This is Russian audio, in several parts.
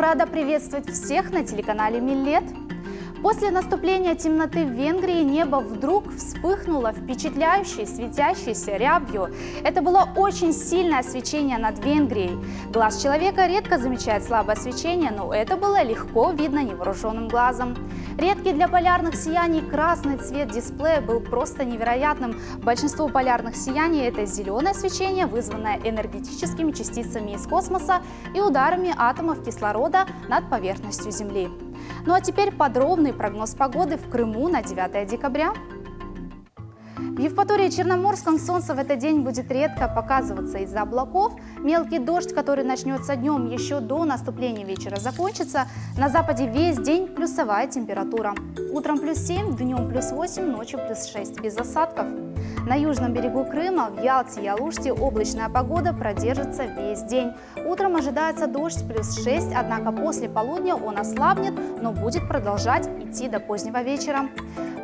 рада приветствовать всех на телеканале Миллет. После наступления темноты в Венгрии небо вдруг вспыхнуло впечатляющей, светящейся рябью. Это было очень сильное свечение над Венгрией. Глаз человека редко замечает слабое свечение, но это было легко видно невооруженным глазом. Редкий для полярных сияний красный цвет дисплея был просто невероятным. Большинство полярных сияний – это зеленое свечение, вызванное энергетическими частицами из космоса и ударами атомов кислорода над поверхностью Земли. Ну а теперь подробный прогноз погоды в Крыму на 9 декабря. В Евпатории и Черноморском солнце в этот день будет редко показываться из-за облаков. Мелкий дождь, который начнется днем, еще до наступления вечера закончится. На западе весь день плюсовая температура. Утром +7, днем +8, ночью +6, без осадков. На южном берегу Крыма, в Ялте и Алуште облачная погода продержится весь день. Утром ожидается дождь +6, однако после полудня он ослабнет, но будет продолжать идти до позднего вечера.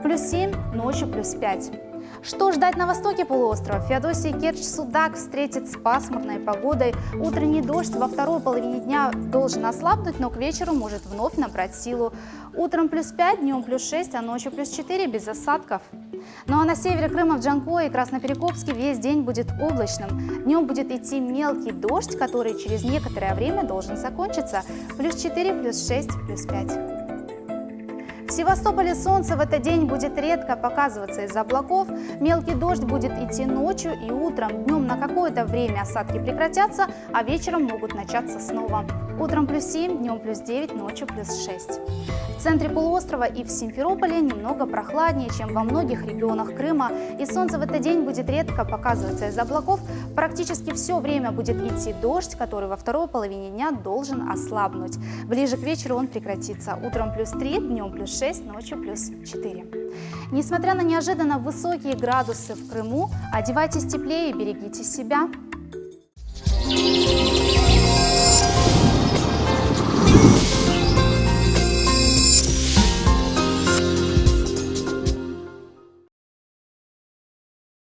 +7, ночью +5. Что ждать на востоке полуострова? Феодосия, Керчь, Судак встретит с пасмурной погодой. Утренний дождь во второй половине дня должен ослабнуть, но к вечеру может вновь набрать силу. Утром +5, днем +6, а ночью +4 без осадков. Ну а на севере Крыма, в Джанкое и Красноперекопске весь день будет облачным. Днем будет идти мелкий дождь, который через некоторое время должен закончиться. +4, +6, +5. В Севастополе солнце в этот день будет редко показываться из-за облаков. Мелкий дождь будет идти ночью и утром. Днем на какое-то время осадки прекратятся, а вечером могут начаться снова. Утром +7, днем +9, ночью +6. В центре полуострова и в Симферополе немного прохладнее, чем во многих регионах Крыма. И солнце в этот день будет редко показываться из облаков. Практически все время будет идти дождь, который во второй половине дня должен ослабнуть. Ближе к вечеру он прекратится. Утром +3, днем +6, ночью +4. Несмотря на неожиданно высокие градусы в Крыму, одевайтесь теплее и берегите себя.